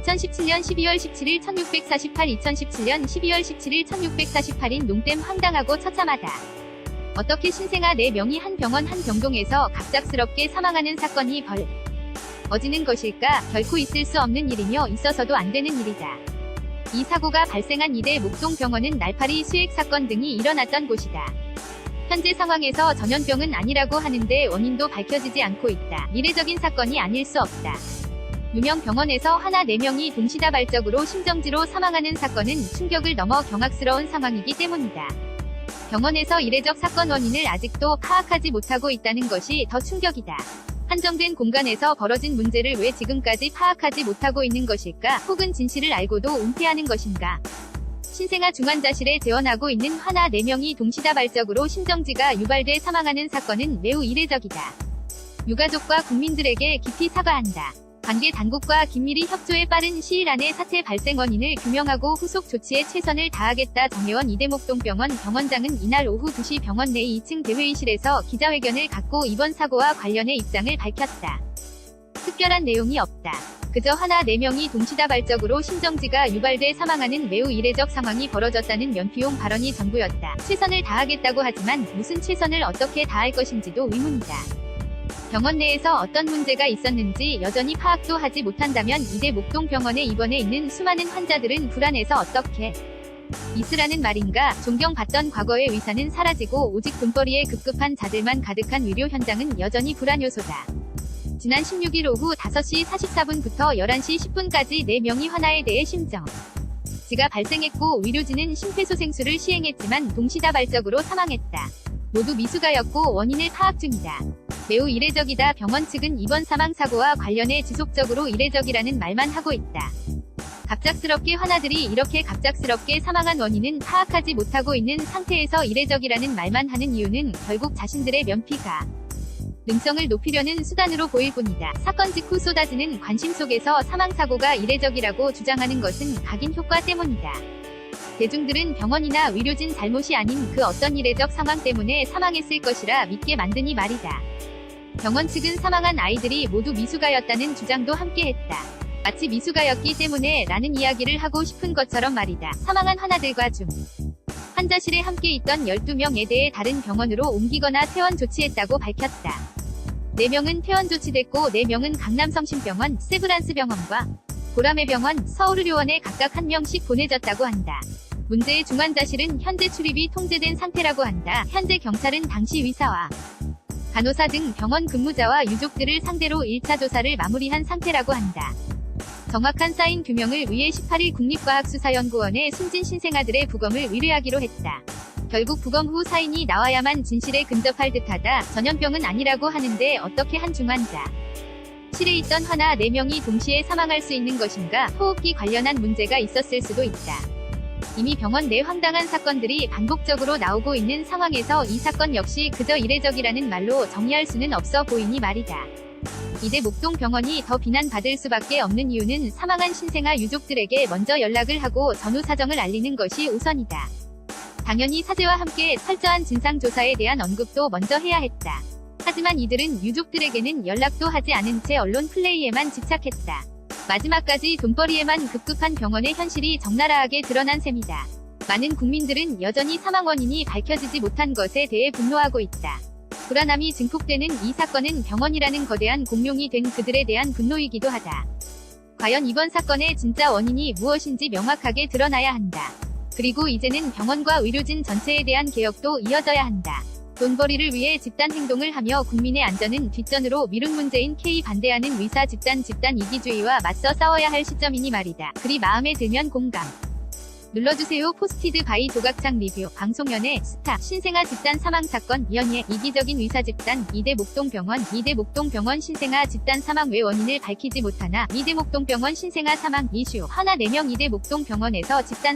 2017년 12월 17일 1648 2017년 12월 17일 1648인 농댐 황당하고 처참하다. 어떻게 신생아 4명이 한 병원 한 병동에서 갑작스럽게 사망하는 사건이 벌어지는 것일까? 결코 있을 수 없는 일이며 있어서도 안 되는 일이다. 이 사고가 발생한 이대 목동병원은 날파리 수액 사건 등이 일어났던 곳이다. 현재 상황에서 전염병은 아니라고 하는데 원인도 밝혀지지 않고 있다. 이례적인 사건이 아닐 수 없다. 유명 병원에서 하나 4명이 동시다발적으로 심정지로 사망하는 사건은 충격을 넘어 경악스러운 상황이기 때문이다. 병원에서 이례적 사건 원인을 아직도 파악하지 못하고 있다는 것이 더 충격이다. 한정된 공간에서 벌어진 문제를 왜 지금까지 파악하지 못하고 있는 것일까? 혹은 진실을 알고도 은폐하는 것인가? 신생아 중환자실에 재원하고 있는 하나 4명이 동시다발적으로 심정지가 유발돼 사망하는 사건은 매우 이례적이다. 유가족과 국민들에게 깊이 사과한다. 관계 당국과 긴밀히 협조해 빠른 시일 안에 사태 발생 원인을 규명하고 후속 조치에 최선을 다하겠다. 정혜원 이대목동병원 병원장은 이날 오후 2시 병원 내 2층 대회의실에서 기자회견을 갖고 이번 사고와 관련해 입장을 밝혔다. 특별한 내용이 없다. 그저 하나 4명이 동시다발적으로 심정지가 유발돼 사망하는 매우 이례적 상황이 벌어졌다는 연피용 발언이 전부였다. 최선을 다하겠다고 하지만 무슨 최선을 어떻게 다할 것인지도 의문이다. 병원 내에서 어떤 문제가 있었는지 여전히 파악도 하지 못한다면 이대 목동병원에 입원해 있는 수많은 환자들은 불안해서 어떻게 있으라는 말인가? 존경받던 과거의 의사는 사라지고 오직 돈벌이에 급급한 자들만 가득한 의료 현장은 여전히 불안 요소다. 지난 16일 오후 5시 44분부터 11시 10분까지 4명이 하나에 대해 심정지가 발생했고 의료진은 심폐소생술을 시행했지만 동시다발적으로 사망했다. 모두 미수가였고 원인을 파악 중이다. 매우 이례적이다. 병원 측은 이번 사망 사고와 관련해 지속적으로 이례적이라는 말만 하고 있다. 갑작스럽게 환자들이 이렇게 갑작스럽게 사망한 원인은 파악하지 못하고 있는 상태에서 이례적이라는 말만 하는 이유는 결국 자신들의 면피가 능성을 높이려는 수단으로 보일 뿐이다. 사건 직후 쏟아지는 관심 속에서 사망사고가 이례적이라고 주장하는 것은 각인 효과 때문이다. 대중들은 병원이나 의료진 잘못이 아닌 그 어떤 이례적 상황 때문에 사망했을 것이라 믿게 만드니 말이다. 병원 측은 사망한 아이들이 모두 미수가였다는 주장도 함께했다. 마치 미수가였기 때문에 라는 이야기를 하고 싶은 것처럼 말이다. 사망한 환자들과 중 환자실에 함께 있던 12명에 대해 다른 병원으로 옮기거나 퇴원 조치했다고 밝혔다. 4명은 퇴원 조치됐고 4명은 강남성심병원, 세브란스병원과 보라매병원, 서울의료원에 각각 1명씩 보내졌다고 한다. 문제의 중환자실은 현재 출입이 통제된 상태라고 한다. 현재 경찰은 당시 의사와 간호사 등 병원 근무자와 유족들을 상대로 1차 조사를 마무리한 상태라고 한다. 정확한 사인 규명을 위해 18일 국립과학수사연구원에 숨진 신생아들의 부검을 의뢰하기로 했다. 결국 부검 후 사인이 나와야만 진실에 근접할 듯하다. 전염병은 아니라고 하는데 어떻게 한 중환자 실에 있던 하나 4명이 동시에 사망할 수 있는 것인가? 호흡기 관련한 문제가 있었을 수도 있다. 이미 병원 내 황당한 사건들이 반복적으로 나오고 있는 상황에서 이 사건 역시 그저 이례적이라는 말로 정리할 수는 없어 보이니 말이다. 이대 목동병원이 더 비난받을 수밖에 없는 이유는 사망한 신생아 유족들에게 먼저 연락을 하고 전후 사정을 알리는 것이 우선이다. 당연히 사죄와 함께 철저한 진상조사에 대한 언급도 먼저 해야 했다. 하지만 이들은 유족들에게는 연락도 하지 않은 채 언론 플레이에만 집착했다. 마지막까지 돈벌이에만 급급한 병원의 현실이 적나라하게 드러난 셈이다. 많은 국민들은 여전히 사망 원인이 밝혀지지 못한 것에 대해 분노하고 있다. 불안함이 증폭되는 이 사건은 병원이라는 거대한 공룡이 된 그들에 대한 분노이기도 하다. 과연 이번 사건의 진짜 원인이 무엇인지 명확하게 드러나야 한다. 그리고 이제는 병원과 의료진 전체에 대한 개혁도 이어져야 한다. 돈벌이를 위해 집단 행동을 하며 국민의 안전은 뒷전으로 미룬 문재인 K 반대하는 의사 집단 이기주의와 맞서 싸워야 할 시점이니 말이다. 글이 마음에 들면 공감 눌러주세요. 포스티드 바이 조각창 리뷰 방송연예 스타 신생아 집단 사망 사건 연예 이기적인 의사 집단 이대 목동병원 신생아 집단 사망 왜 원인을 밝히지 못하나 이대 목동병원 신생아 사망 이슈 하나 4명 이대 목동병원에서 집단